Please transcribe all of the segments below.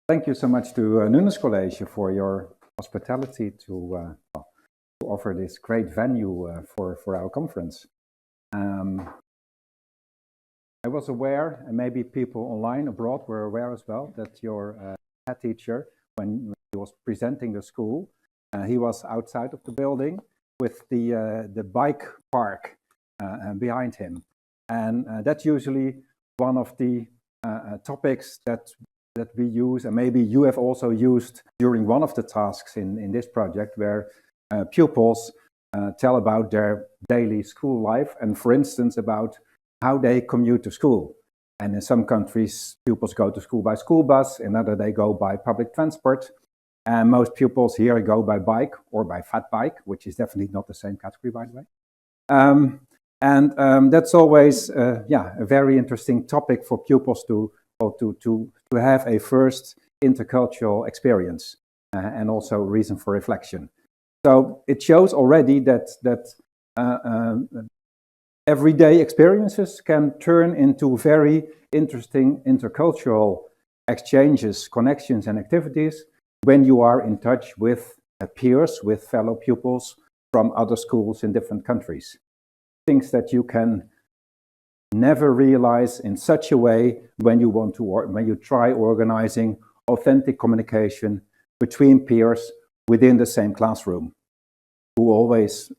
Thank you so much to Nuenen College for your hospitality to offer this great venue for our conference. I was aware, and maybe people online abroad were aware as well, that your head teacher, when he was presenting the school, he was outside of the building with the bike park behind him. And that's usually one of the topics that we use, and maybe you have also used during one of the tasks in this project, where pupils tell about their daily school life, and for instance about how they commute to school. And in some countries, pupils go to school by school bus, in other they go by public transport, and most pupils here go by bike or by fat bike, which is definitely not the same category, by the way. That's always a very interesting topic for pupils to have a first intercultural experience, and also a reason for reflection. So it shows already that everyday experiences can turn into very interesting intercultural exchanges, connections, and activities when you are in touch with peers, with fellow pupils from other schools in different countries. Things that you can never realize in such a way when you try organizing authentic communication between peers within the same classroom, who always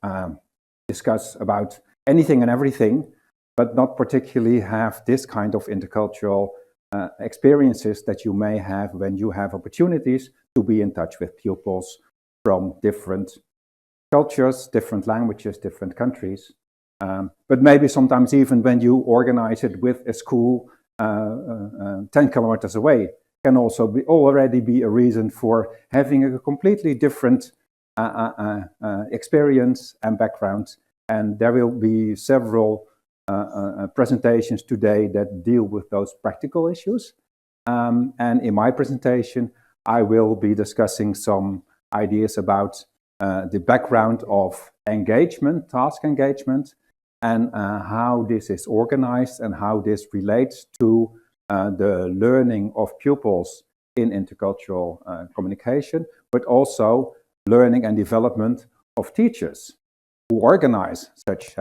discuss about anything and everything, but not particularly have this kind of intercultural experiences that you may have when you have opportunities to be in touch with pupils from different cultures, different languages, different countries. But maybe sometimes even when you organize it with a school 10 kilometers away, can also already be a reason for having a completely different experience and background. And there will be several presentations today that deal with those practical issues. And in my presentation, I will be discussing some ideas about the background of engagement, task engagement, and how this is organized and how this relates to the learning of pupils in intercultural communication, but also learning and development of teachers who organize such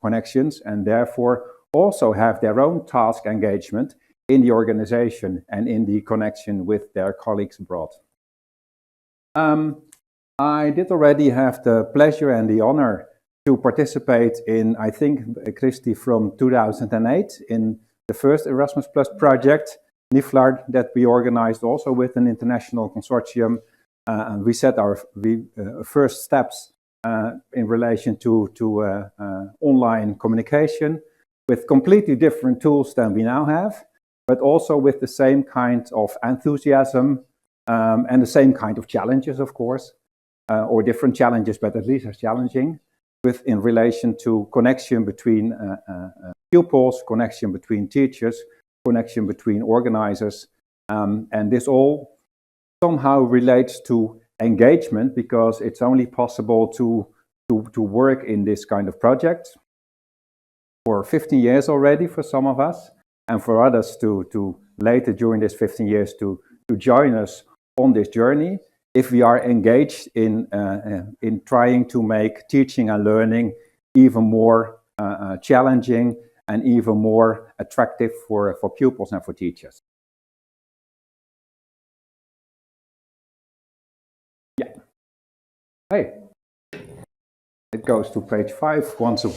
connections and therefore also have their own task engagement in the organization and in the connection with their colleagues abroad. I did already have the pleasure and the honor to participate in, I think, Christy, from 2008 in the first Erasmus Plus project, NIFLAR, that we organized also with an international consortium. And we set our first steps in relation to online communication with completely different tools than we now have, but also with the same kind of enthusiasm and the same kind of challenges, of course, or different challenges, but at least as challenging, in relation to connection between pupils, connection between teachers, connection between organizers. And this all somehow relates to engagement, because it's only possible to work in this kind of project for 15 years already for some of us, and for others to later during this 15 years to join us on this journey, if we are engaged in trying to make teaching and learning even more challenging and even more attractive for pupils and for teachers. Yeah. Hey. It goes to page 5 once a...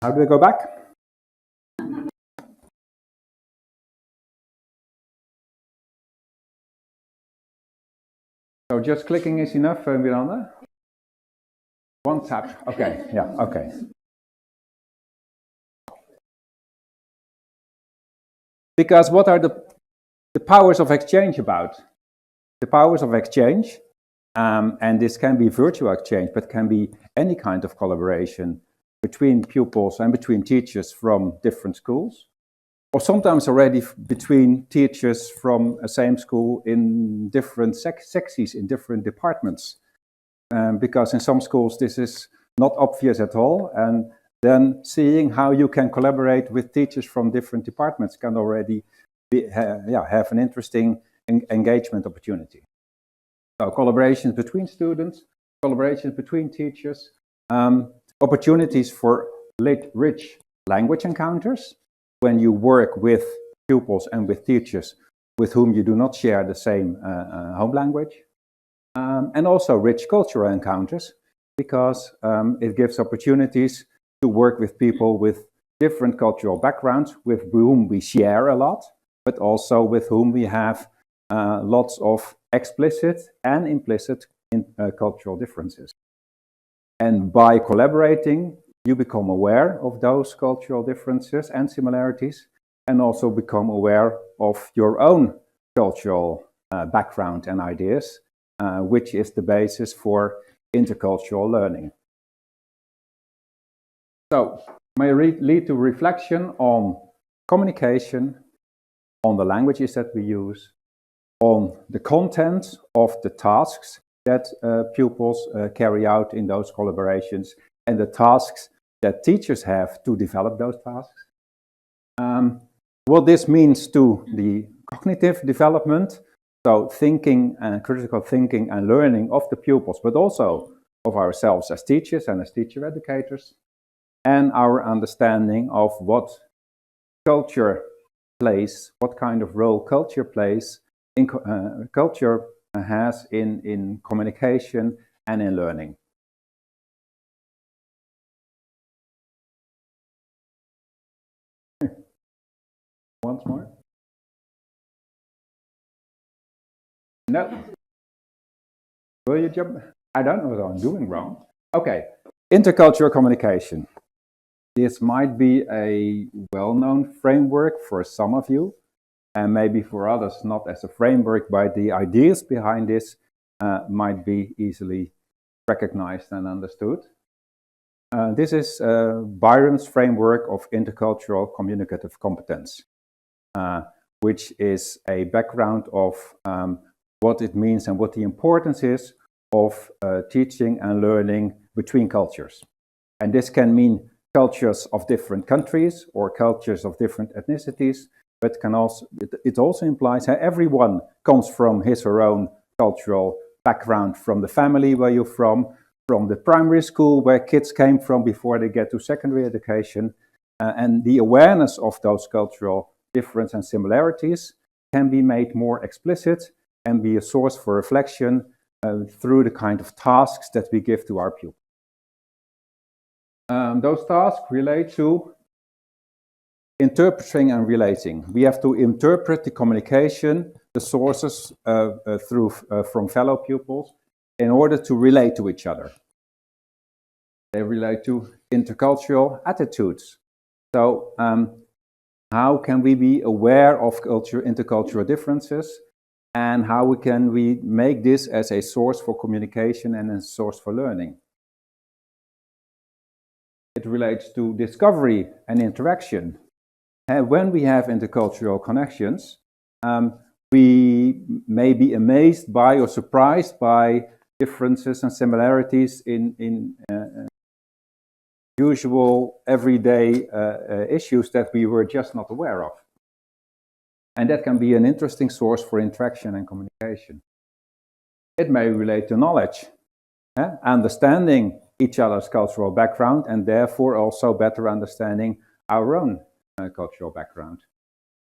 How do I go back? So just clicking is enough, Miranda? One tap. Okay, yeah, okay. Because what are the powers of exchange about? The powers of exchange, and this can be virtual exchange, but can be any kind of collaboration between pupils and between teachers from different schools, or sometimes already between teachers from a same school in different sections, in different departments. Because in some schools this is not obvious at all, and then seeing how you can collaborate with teachers from different departments can already have an interesting engagement opportunity. So collaborations between students, collaborations between teachers, opportunities for rich language encounters when you work with pupils and with teachers with whom you do not share the same home language. And also rich cultural encounters, because it gives opportunities to work with people with different cultural backgrounds, with whom we share a lot, but also with whom we have lots of explicit and implicit cultural differences. And by collaborating, you become aware of those cultural differences and similarities, and also become aware of your own cultural background and ideas, which is the basis for intercultural learning. So, may lead to reflection on communication, on the languages that we use, on the content of the tasks that pupils carry out in those collaborations, and the tasks that teachers have to develop those tasks. What this means to the cognitive development, so thinking and critical thinking and learning of the pupils, but also of ourselves as teachers and as teacher educators, and our understanding of what culture plays, what kind of role culture plays, culture has in communication and in learning. Once more? No. Will you jump? I don't know what I'm doing wrong. Okay, intercultural communication. This might be a well-known framework for some of you, and maybe for others not as a framework, but the ideas behind this might be easily recognized and understood. This is Byron's framework of intercultural communicative competence, which is a background of what it means and what the importance is of teaching and learning between cultures. And this can mean cultures of different countries or cultures of different ethnicities, but it also implies how everyone comes from his or her own cultural background, from the family where you're from the primary school where kids came from before they get to secondary education, and the awareness of those cultural differences and similarities can be made more explicit and be a source for reflection through the kind of tasks that we give to our pupils. Those tasks relate to interpreting and relating. We have to interpret the communication, the sources from fellow pupils, in order to relate to each other. They relate to intercultural attitudes. So how can we be aware of intercultural differences, and how can we make this as a source for communication and a source for learning? It relates to discovery and interaction. And when we have intercultural connections, we may be amazed by or surprised by differences and similarities in usual everyday issues that we were just not aware of. And that can be an interesting source for interaction and communication. It may relate to knowledge, understanding each other's cultural background, and therefore also better understanding our own cultural background.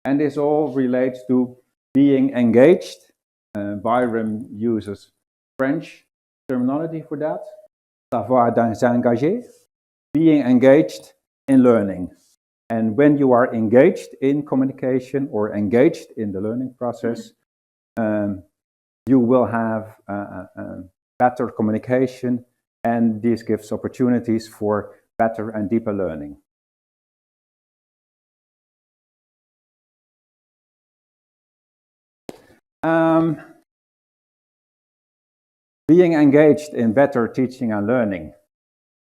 And this all relates to being engaged. Byron uses French terminology for that, savoir s'engager, being engaged in learning. And when you are engaged in communication or engaged in the learning process, you will have better communication, and this gives opportunities for better and deeper learning. Being engaged in better teaching and learning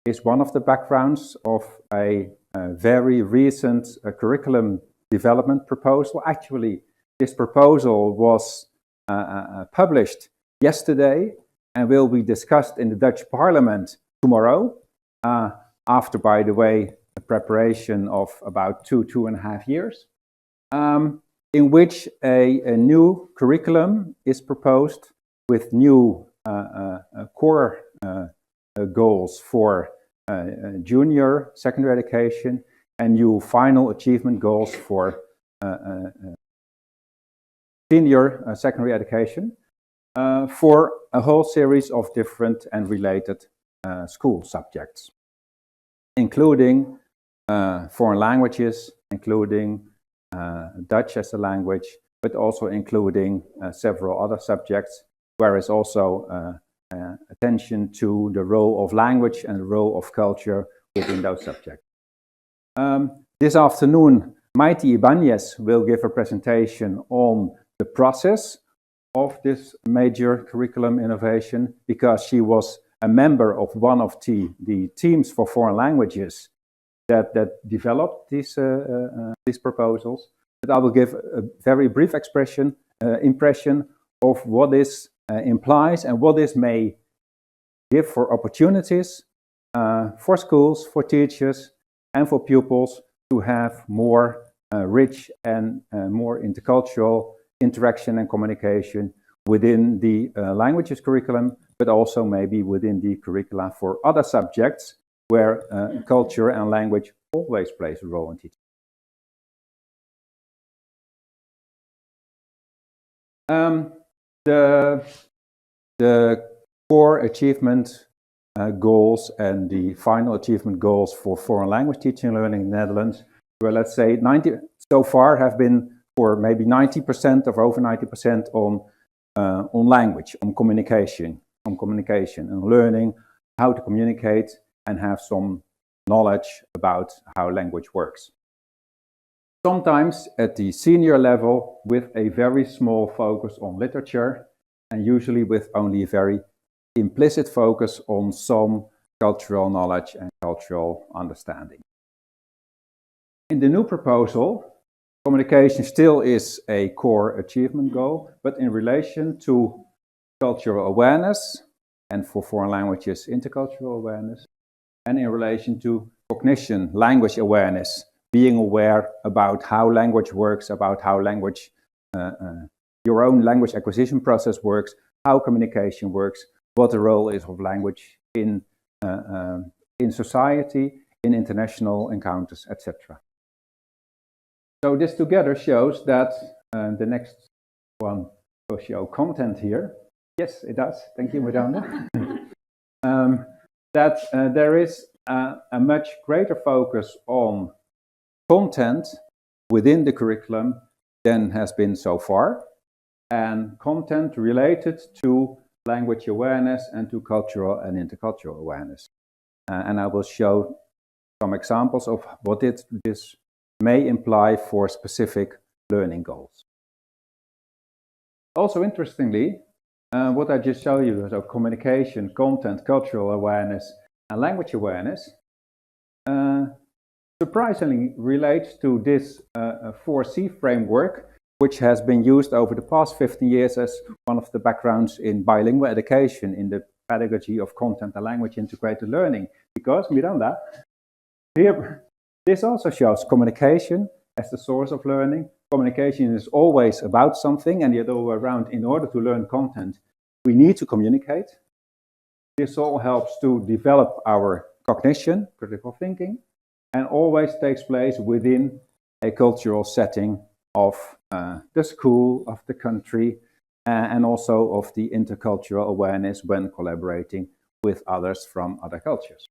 is one of the backgrounds of a very recent curriculum development proposal. Actually, this proposal was published yesterday and will be discussed in the Dutch Parliament tomorrow, after, by the way, a preparation of about 2.5 years. in which a new curriculum is proposed with new core goals for junior secondary education and new final achievement goals for senior secondary education for a whole series of different and related school subjects, including foreign languages, including Dutch as a language, but also including several other subjects, whereas also attention to the role of language and the role of culture within those subjects. This afternoon, Maite Ibanez will give a presentation on the process of this major curriculum innovation, because she was a member of one of the teams for foreign languages that developed these proposals. But I will give a very brief impression of what this implies and what this may give for opportunities for schools, for teachers, and for pupils to have more rich and more intercultural interaction and communication within the languages curriculum, but also maybe within the curricula for other subjects where culture and language always plays a role in teaching. The core achievement goals and the final achievement goals for foreign language teaching and learning in the Netherlands, where let's say 90 so far have been for maybe 90% or over 90% on language, on communication, and learning how to communicate and have some knowledge about how language works. Sometimes at the senior level with a very small focus on literature, and usually with only a very implicit focus on some cultural knowledge and cultural understanding. In the new proposal, communication still is a core achievement goal, but in relation to cultural awareness, and for foreign languages, intercultural awareness, and in relation to cognition, language awareness, being aware about how language works, about how language, your own language acquisition process works, how communication works, what the role is of language in society, in international encounters, etc. So this together shows that the next one will show content here. Yes, it does. Thank you, Madonna. That there is a much greater focus on content within the curriculum than has been so far, and content related to language awareness and to cultural and intercultural awareness. And I will show some examples of what this may imply for specific learning goals. Also interestingly, what I just showed you, so communication, content, cultural awareness, and language awareness, surprisingly relates to this 4C framework, which has been used over the past 15 years as one of the backgrounds in bilingual education, in the pedagogy of content and language integrated learning. Because, Miranda, here, this also shows communication as the source of learning. Communication is always about something, and the other way around, in order to learn content, we need to communicate. This all helps to develop our cognition, critical thinking, and always takes place within a cultural setting of the school, of the country, and also of the intercultural awareness when collaborating with others from other cultures.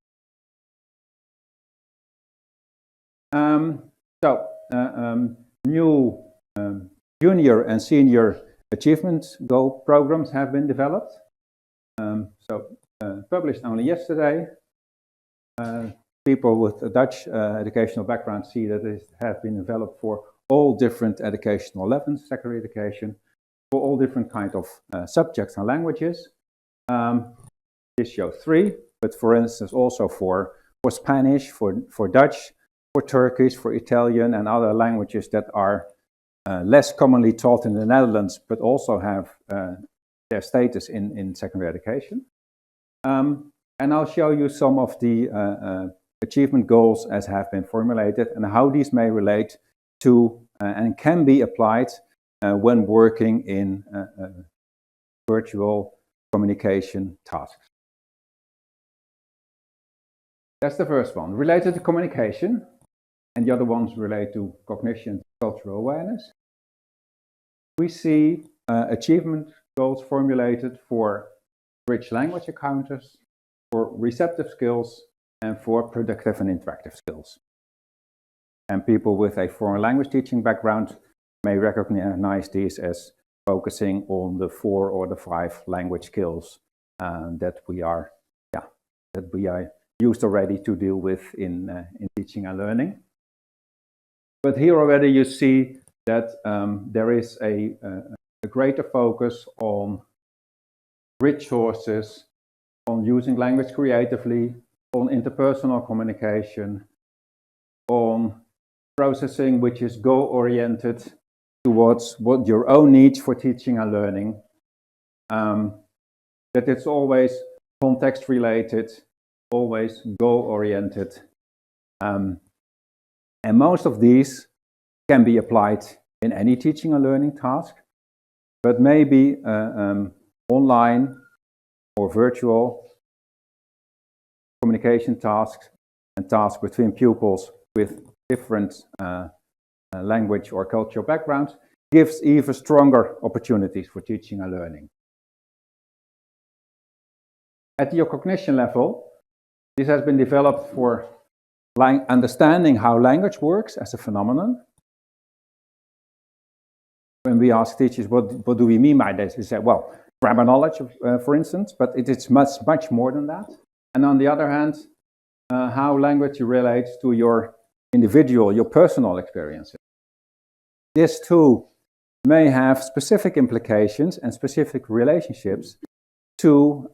New junior and senior achievement goal programs have been developed. Published only yesterday. People with a Dutch educational background see that it has been developed for all different educational levels, secondary education, for all different kinds of subjects and languages. This shows 3, but for instance also for Spanish, for Dutch, for Turkish, for Italian, and other languages that are less commonly taught in the Netherlands, but also have their status in secondary education. And I'll show you some of the achievement goals as have been formulated and how these may relate to and can be applied when working in virtual communication tasks. That's the first one, related to communication, and the other ones relate to cognition, cultural awareness. We see achievement goals formulated for rich language encounters, for receptive skills, and for productive and interactive skills. And people with a foreign language teaching background may recognize these as focusing on the 4 or the 5 language skills that we are used already to deal with in teaching and learning. But here already you see that there is a greater focus on rich sources, on using language creatively, on interpersonal communication, on processing which is goal-oriented towards what your own needs for teaching and learning, that it's always context-related, always goal-oriented, and most of these can be applied in any teaching and learning task, but maybe online or virtual communication tasks and tasks between pupils with different language or cultural backgrounds gives even stronger opportunities for teaching and learning. At the cognition level, this has been developed for understanding how language works as a phenomenon. When we ask teachers, what do we mean by this? We say, well, grammar knowledge, for instance, but it is much more than that. And on the other hand, how language relates to your individual, your personal experiences. This too may have specific implications and specific relationships to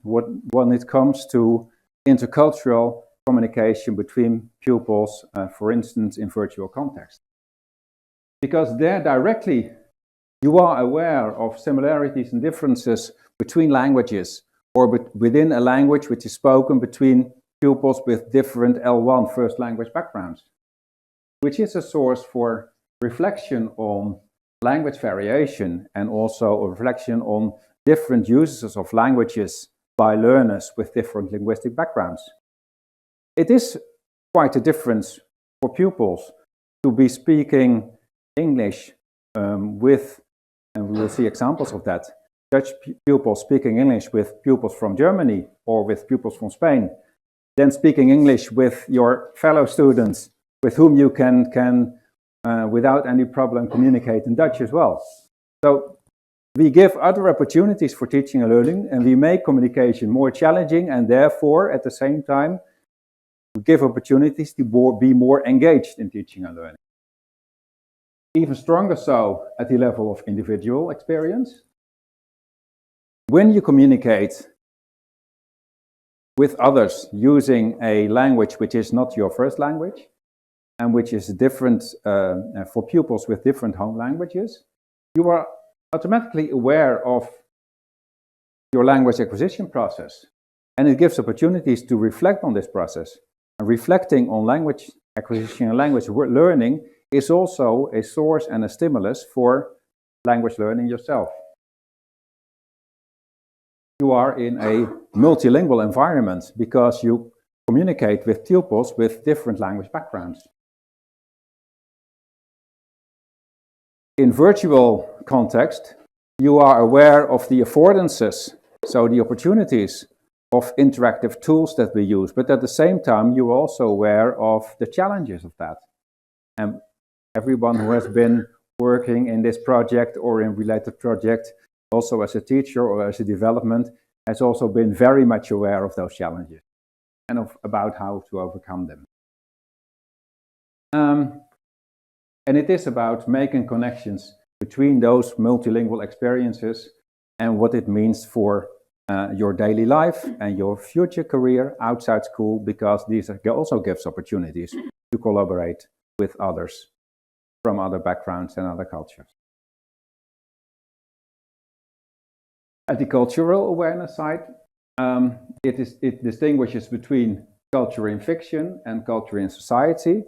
when it comes to intercultural communication between pupils, for instance, in virtual context. Because there directly you are aware of similarities and differences between languages or within a language which is spoken between pupils with different L1 first language backgrounds, which is a source for reflection on language variation and also a reflection on different uses of languages by learners with different linguistic backgrounds. It is quite a difference for pupils to be speaking English with, and we will see examples of that, Dutch pupils speaking English with pupils from Germany or with pupils from Spain, then speaking English with your fellow students with whom you can without any problem communicate in Dutch as well. So we give other opportunities for teaching and learning, and we make communication more challenging, and therefore at the same time we give opportunities to be more engaged in teaching and learning. Even stronger so at the level of individual experience. When you communicate with others using a language which is not your first language and which is different for pupils with different home languages, you are automatically aware of your language acquisition process, and it gives opportunities to reflect on this process. And reflecting on language acquisition and language learning is also a source and a stimulus for language learning yourself. You are in a multilingual environment because you communicate with pupils with different language backgrounds. In virtual context, you are aware of the affordances, so the opportunities of interactive tools that we use, but at the same time you're also aware of the challenges of that. And everyone who has been working in this project or in related project, also as a teacher or as a development, has also been very much aware of those challenges and about how to overcome them. And it is about making connections between those multilingual experiences and what it means for your daily life and your future career outside school, because these also gives opportunities to collaborate with others from other backgrounds and other cultures. At the cultural awareness side, it distinguishes between culture in fiction and culture in society.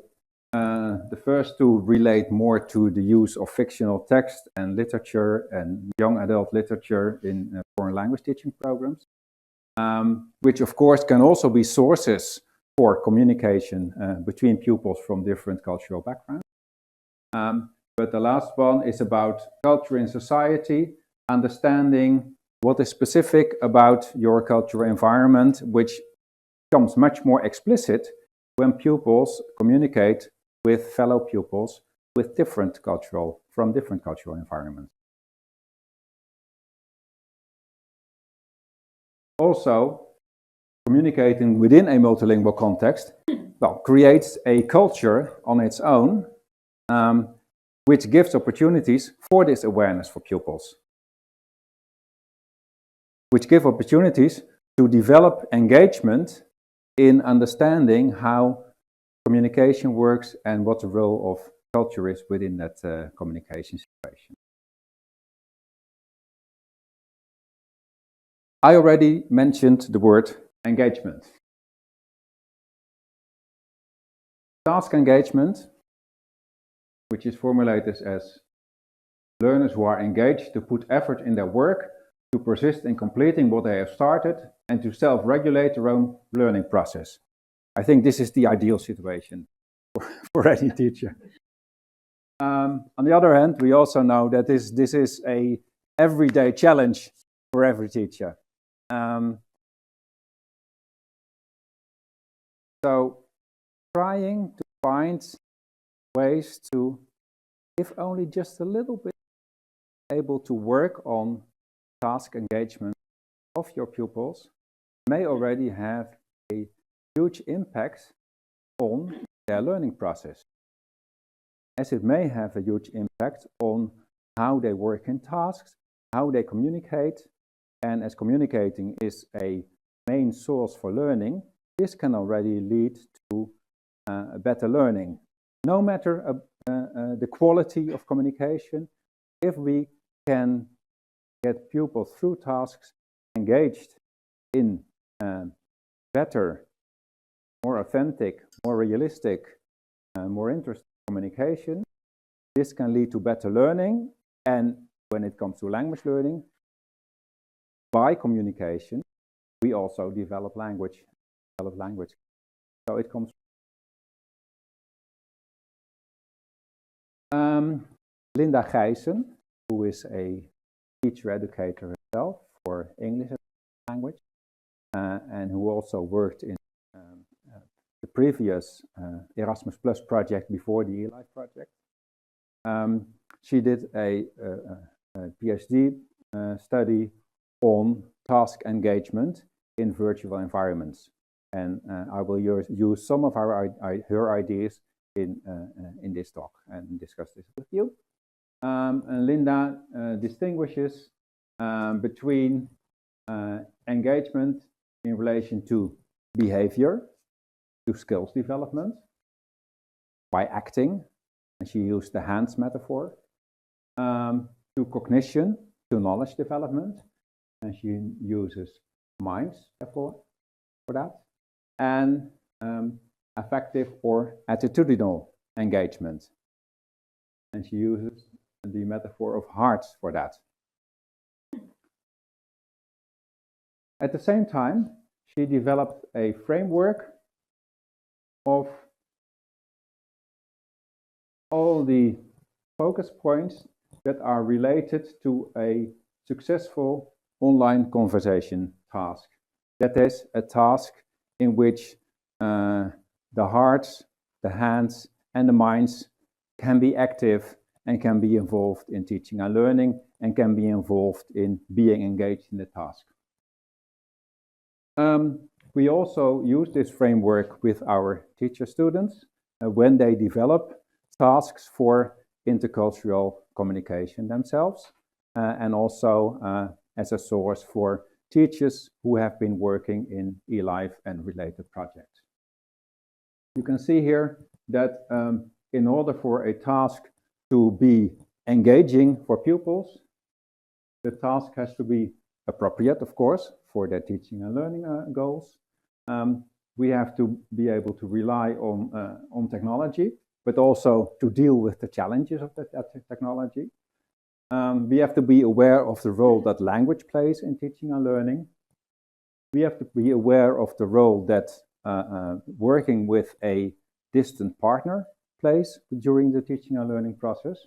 The first two relate more to the use of fictional text and literature and young adult literature in foreign language teaching programs, which of course can also be sources for communication between pupils from different cultural backgrounds. But the last one is about culture in society, understanding what is specific about your cultural environment, which becomes much more explicit when pupils communicate with fellow pupils with from different cultural environments. Also, communicating within a multilingual context, creates a culture on its own, which gives opportunities for this awareness for pupils, which give opportunities to develop engagement in understanding how communication works and what the role of culture is within that communication situation. I already mentioned the word engagement. Task engagement, which is formulated as learners who are engaged to put effort in their work, to persist in completing what they have started, and to self-regulate their own learning process. I think this is the ideal situation for any teacher. On the other hand, we also know that this is an everyday challenge for every teacher. So trying to find ways to, if only just a little bit, able to work on task engagement of your pupils may already have a huge impact on their learning process, as it may have a huge impact on how they work in tasks, how they communicate, and as communicating is a main source for learning, this can already lead to better learning. No matter the quality of communication, if we can get pupils through tasks engaged in better, more authentic, more realistic, more interesting communication, this can lead to better learning. And when it comes to language learning, by communication, we also develop language. So it comes. Linda Gijssen, who is a teacher educator herself for English as a language, and who also worked in the previous Erasmus Plus project before the eLife project. She did a PhD study on task engagement in virtual environments, and I will use some of her ideas in this talk and discuss this with you. And Linda distinguishes between engagement in relation to behavior, to skills development by acting, and she used the hands metaphor, to cognition, to knowledge development, and she uses minds for that, and affective or attitudinal engagement, and she uses the metaphor of hearts for that. At the same time, she developed a framework of all the focus points that are related to a successful online conversation task. That is a task in which the hearts, the hands, and the minds can be active and can be involved in teaching and learning and can be involved in being engaged in the task. We also use this framework with our teacher students when they develop tasks for intercultural communication themselves, and also as a source for teachers who have been working in eLife and related projects. You can see here that in order for a task to be engaging for pupils, the task has to be appropriate, of course, for their teaching and learning goals. We have to be able to rely on technology, but also to deal with the challenges of that technology. We have to be aware of the role that language plays in teaching and learning. We have to be aware of the role that working with a distant partner plays during the teaching and learning process.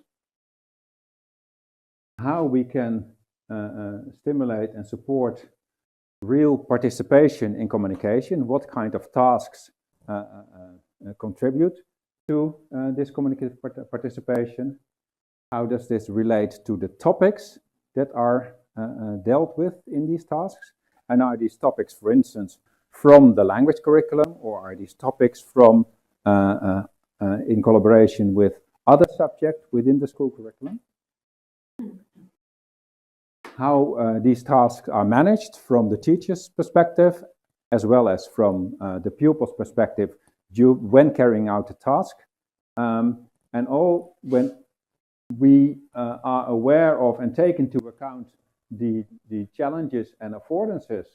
How we can stimulate and support real participation in communication, what kind of tasks contribute to this communicative participation, how does this relate to the topics that are dealt with in these tasks, and are these topics, for instance, from the language curriculum, or are these topics from in collaboration with other subjects within the school curriculum? How these tasks are managed from the teacher's perspective, as well as from the pupil's perspective when carrying out the task. And all when we are aware of and take into account the challenges and affordances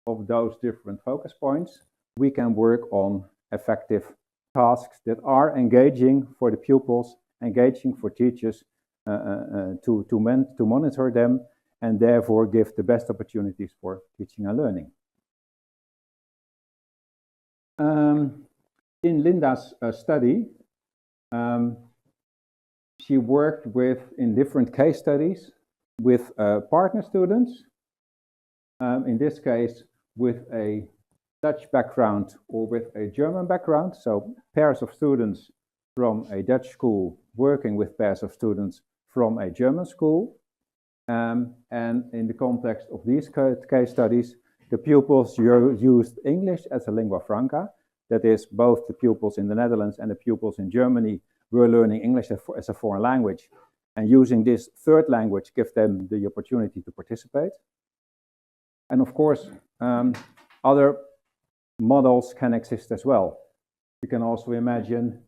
of those different focus points, we can work on effective tasks that are engaging for the pupils, engaging for teachers to monitor them, and therefore give the best opportunities for teaching and learning. In Linda's study, she worked in different case studies with partner students, in this case with a Dutch background or with a German background, so pairs of students from a Dutch school working with pairs of students from a German school. And in the context of these case studies, the pupils used English as a lingua franca. That is, both the pupils in the Netherlands and the pupils in Germany were learning English as a foreign language. And using this third language gives them the opportunity to participate. And of course, other models can exist as well. You can also imagine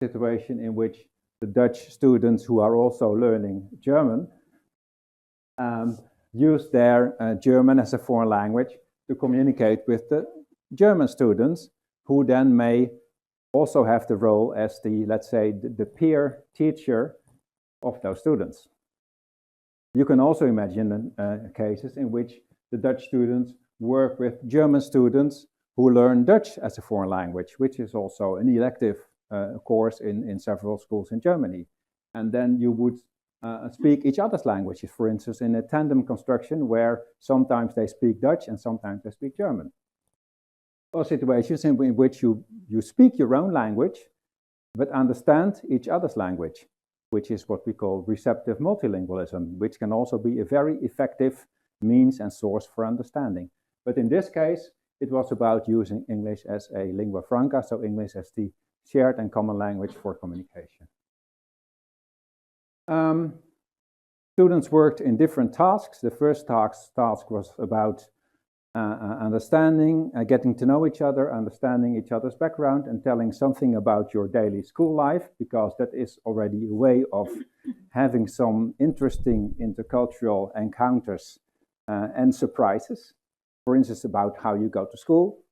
a situation in which the Dutch students who are also learning German use their German as a foreign language to communicate with the German students, who then may also have the role as let's say, the peer teacher of those students. You can also imagine cases in which the Dutch students work with German students who learn Dutch as a foreign language, which is also an elective course in several schools in Germany. And then you would speak each other's languages, for instance, in a tandem construction where sometimes they speak Dutch and sometimes they speak German. Or situations in which you speak your own language, but understand each other's language, which is what we call receptive multilingualism, which can also be a very effective means and source for understanding. But in this case, it was about using English as a lingua franca, so English as the shared and common language for communication. Students worked in different tasks. The first task was about understanding, getting to know each other, understanding each other's background, and telling something about your daily school life, because that is already a way of having some interesting intercultural encounters and surprises. For instance, about how you go to school,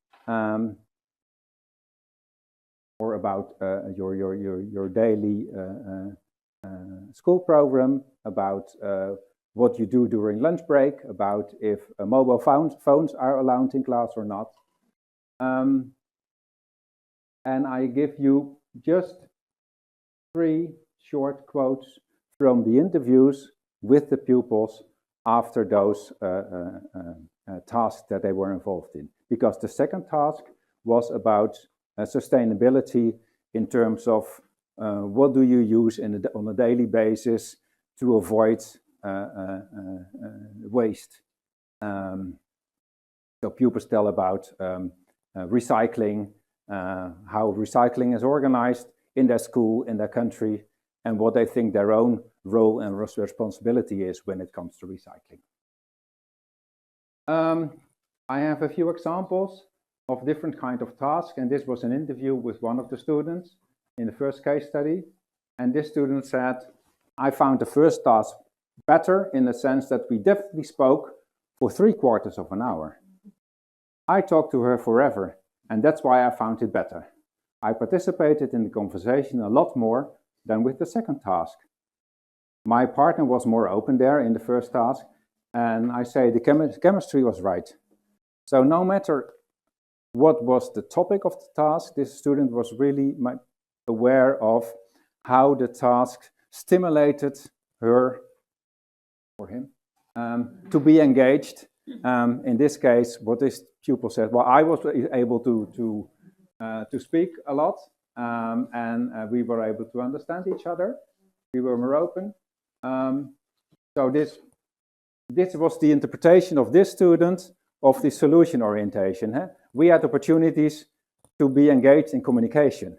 or about your daily school program, about what you do during lunch break, about if mobile phones are allowed in class or not. And I give you just 3 short quotes from the interviews with the pupils after those tasks that they were involved in. Because the second task was about sustainability in terms of what do you use on a daily basis to avoid waste. So pupils tell about recycling, how recycling is organized in their school, in their country, and what they think their own role and responsibility is when it comes to recycling. I have a few examples of different kinds of tasks, and this was an interview with one of the students in the first case study. And this student said, I found the first task better in the sense that we definitely spoke for 3/4 of an hour. I talked to her forever, and that's why I found it better. I participated in the conversation a lot more than with the second task. My partner was more open there in the first task, and I say the chemistry was right. So no matter what was the topic of the task, this student was really aware of how the task stimulated her or him to be engaged. In this case, what this pupil said, well, I was able to speak a lot, and we were able to understand each other. We were more open. So this was the interpretation of this student of the solution orientation. We had opportunities to be engaged in communication,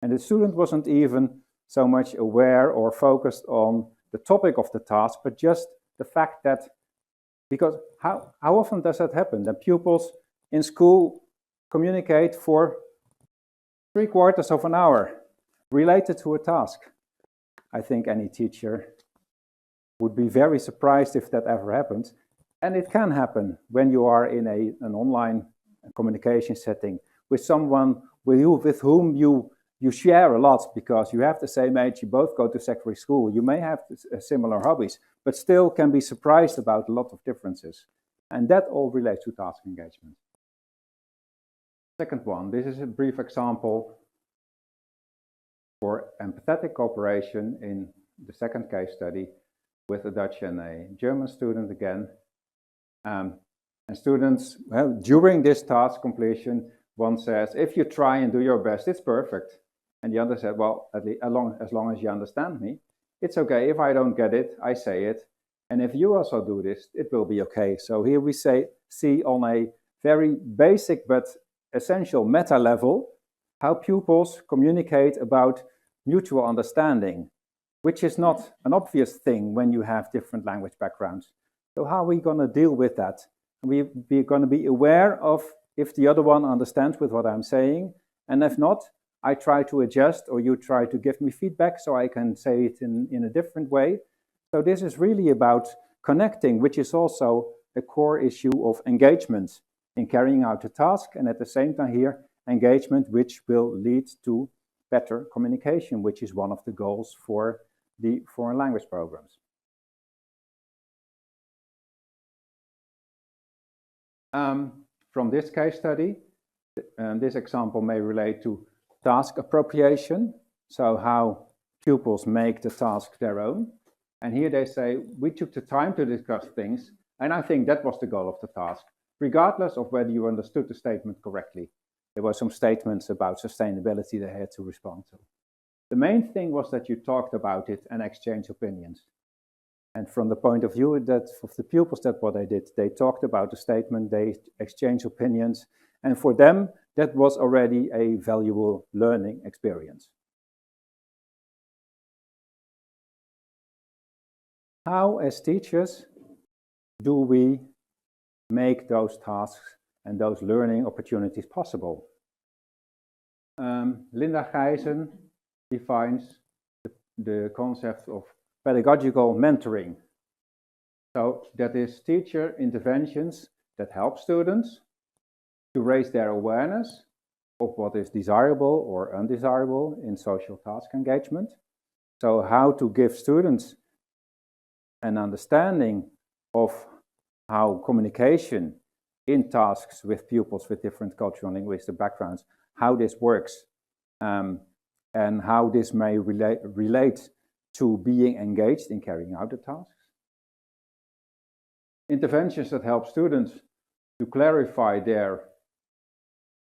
and the student wasn't even so much aware or focused on the topic of the task, but just the fact that, because how often does that happen? That pupils in school communicate for 3/4 of an hour related to a task. I think any teacher would be very surprised if that ever happens. And it can happen when you are in an online communication setting with someone with whom you share a lot, because you have the same age, you both go to secondary school, you may have similar hobbies, but still can be surprised about a lot of differences. And that all relates to task engagement. Second one, this is a brief example for empathetic cooperation in the second case study with a Dutch and a German student again. And students, well, during this task completion, one says, if you try and do your best, it's perfect. And the other said, well, as long as you understand me, it's okay. If I don't get it, I say it. And if you also do this, it will be okay. So here we see on a very basic but essential meta level how pupils communicate about mutual understanding, which is not an obvious thing when you have different language backgrounds. So how are we going to deal with that? We're going to be aware of if the other one understands with what I'm saying, and if not, I try to adjust, or you try to give me feedback so I can say it in a different way. So this is really about connecting, which is also a core issue of engagement in carrying out the task, and at the same time here, engagement which will lead to better communication, which is one of the goals for the foreign language programs. From this case study, this example may relate to task appropriation, so how pupils make the task their own. And here they say, we took the time to discuss things, and I think that was the goal of the task, regardless of whether you understood the statement correctly. There were some statements about sustainability they had to respond to. The main thing was that you talked about it and exchanged opinions. And from the point of view of the pupils, that's what they did. They talked about the statement, they exchanged opinions, and for them, that was already a valuable learning experience. How, as teachers, do we make those tasks and those learning opportunities possible? Linda Gijzen defines the concept of pedagogical mentoring. So that is teacher interventions that help students to raise their awareness of what is desirable or undesirable in social task engagement. So how to give students an understanding of how communication in tasks with pupils with different cultural and linguistic backgrounds, how this works, and how this may relate to being engaged in carrying out the tasks. Interventions that help students to clarify their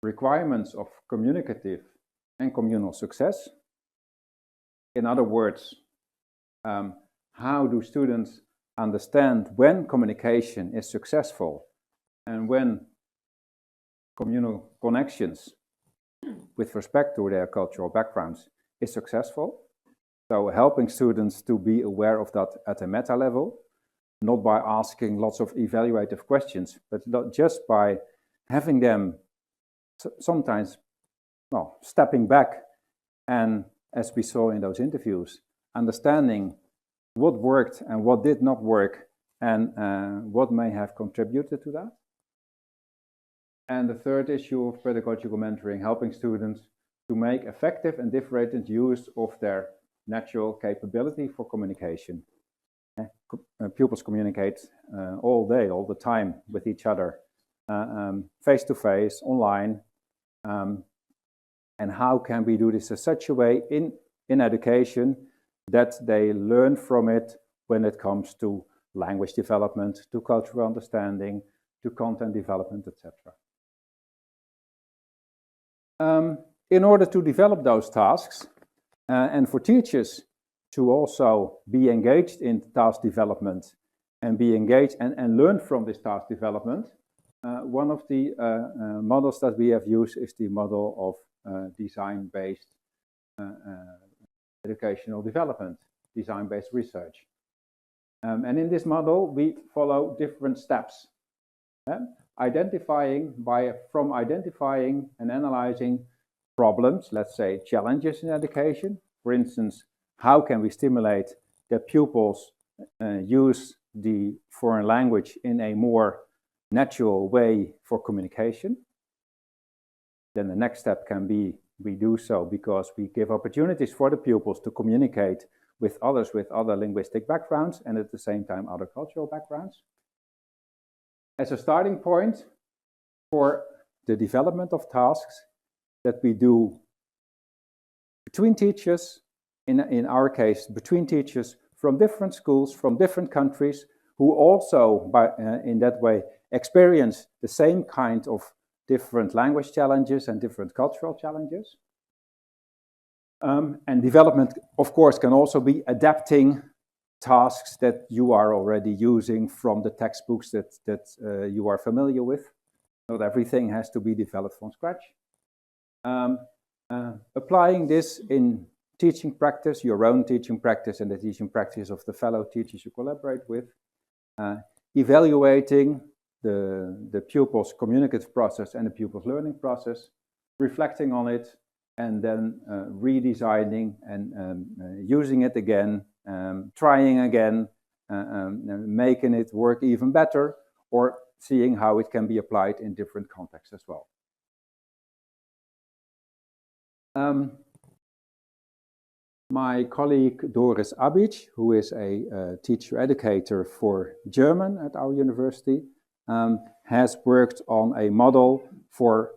requirements of communicative and communal success. In other words, how do students understand when communication is successful and when communal connections with respect to their cultural backgrounds is successful? So helping students to be aware of that at a meta level, not by asking lots of evaluative questions, but just by having them sometimes, well, stepping back and, as we saw in those interviews, understanding what worked and what did not work, and what may have contributed to that. And the third issue of pedagogical mentoring, helping students to make effective and differentiated use of their natural capability for communication. Pupils communicate all day, all the time with each other, face-to-face, online. And how can we do this in such a way in education that they learn from it when it comes to language development, to cultural understanding, to content development, etc. In order to develop those tasks and for teachers to also be engaged in task development and be engaged and learn from this task development, one of the models that we have used is the model of design-based educational development, design-based research. And in this model, we follow different steps. Identifying and analyzing problems, let's say challenges in education. For instance, how can we stimulate that pupils use the foreign language in a more natural way for communication? Then the next step can be we do so because we give opportunities for the pupils to communicate with others with other linguistic backgrounds and at the same time other cultural backgrounds. As a starting point for the development of tasks that we do between teachers, in our case, between teachers from different schools, from different countries, who also, in that way, experience the same kind of different language challenges and different cultural challenges. And development, of course, can also be adapting tasks that you are already using from the textbooks that you are familiar with. Not everything has to be developed from scratch. Applying this in teaching practice, your own teaching practice and the teaching practice of the fellow teachers you collaborate with. Evaluating the pupil's communicative process and the pupil's learning process, reflecting on it, and then redesigning and using it again, trying again, making it work even better, or seeing how it can be applied in different contexts as well. My colleague Doris Abic, who is a teacher educator for German at our university, has worked on a model for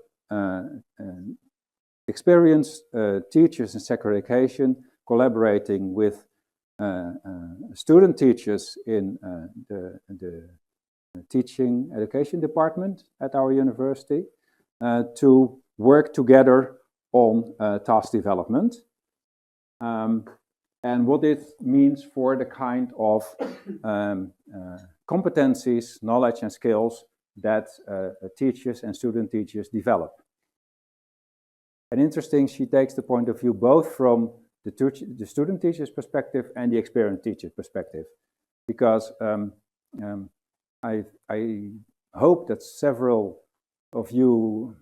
experienced teachers in secondary education collaborating with student teachers in the teaching education department at our university to work together on task development. And what it means for the kind of competencies, knowledge and skills that teachers and student teachers develop. And interesting, she takes the point of view both from the student teacher's perspective and the experienced teacher's perspective. Because I hope that several of you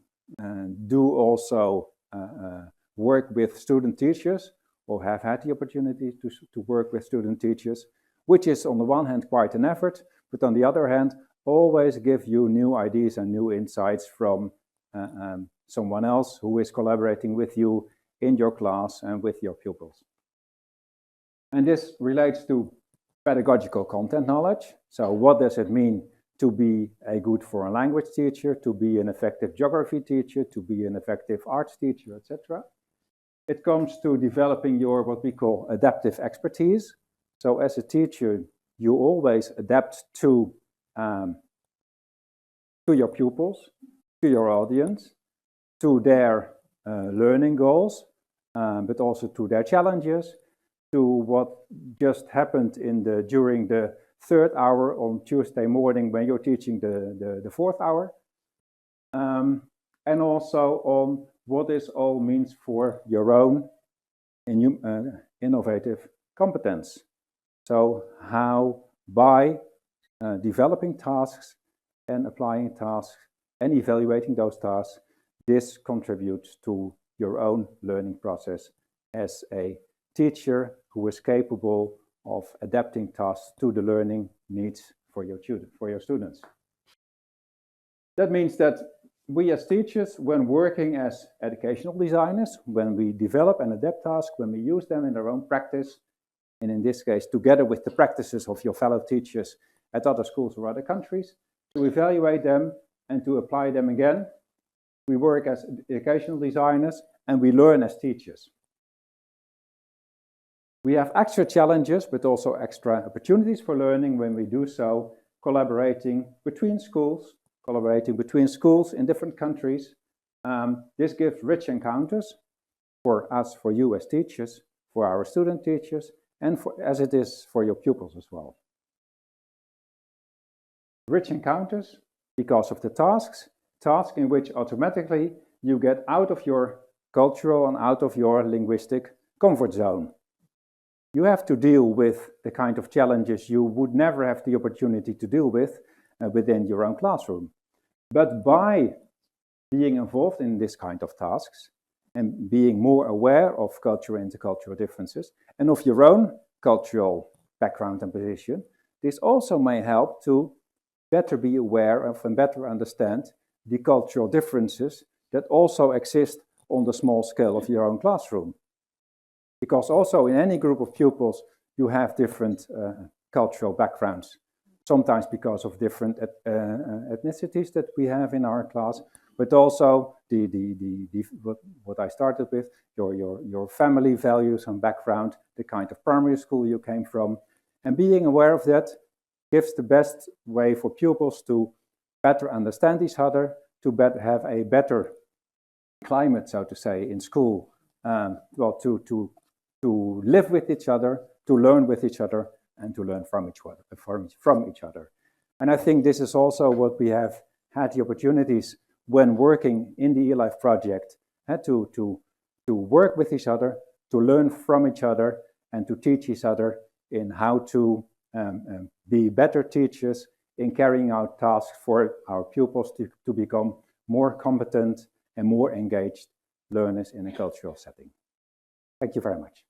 do also work with student teachers or have had the opportunity to work with student teachers, which is on the one hand quite an effort, but on the other hand, always give you new ideas and new insights from someone else who is collaborating with you in your class and with your pupils. And this relates to pedagogical content knowledge. So what does it mean to be a good foreign language teacher, to be an effective geography teacher, to be an effective arts teacher, etc. It comes to developing your what we call adaptive expertise. So as a teacher, you always adapt to your pupils, to your audience, to their learning goals, but also to their challenges, to what just happened during the third hour on Tuesday morning when you're teaching the fourth hour, and also on what this all means for your own innovative competence. So how by developing tasks and applying tasks and evaluating those tasks, this contributes to your own learning process as a teacher who is capable of adapting tasks to the learning needs for your students. That means that we as teachers, when working as educational designers, when we develop and adapt tasks, when we use them in our own practice, and in this case, together with the practices of your fellow teachers at other schools or other countries, to evaluate them and to apply them again, we work as educational designers and we learn as teachers. We have extra challenges, but also extra opportunities for learning when we do so, collaborating between schools in different countries. This gives rich encounters for us, for you as teachers, for our student teachers, and as it is for your pupils as well. Rich encounters because of the tasks in which automatically you get out of your cultural and out of your linguistic comfort zone. You have to deal with the kind of challenges you would never have the opportunity to deal with within your own classroom. But by being involved in this kind of tasks and being more aware of cultural and intercultural differences and of your own cultural background and position, this also may help to better be aware of and better understand the cultural differences that also exist on the small scale of your own classroom. Because also in any group of pupils, you have different cultural backgrounds, sometimes because of different ethnicities that we have in our class, but also what I started with, your family values and background, the kind of primary school you came from. And being aware of that gives the best way for pupils to better understand each other, to have a better climate, so to say, in school, well, to live with each other, to learn with each other, and to learn from each other. And I think this is also what we have had the opportunities when working in the eLife project, to work with each other, to learn from each other, and to teach each other in how to be better teachers in carrying out tasks for our pupils to become more competent and more engaged learners in a cultural setting. Thank you very much.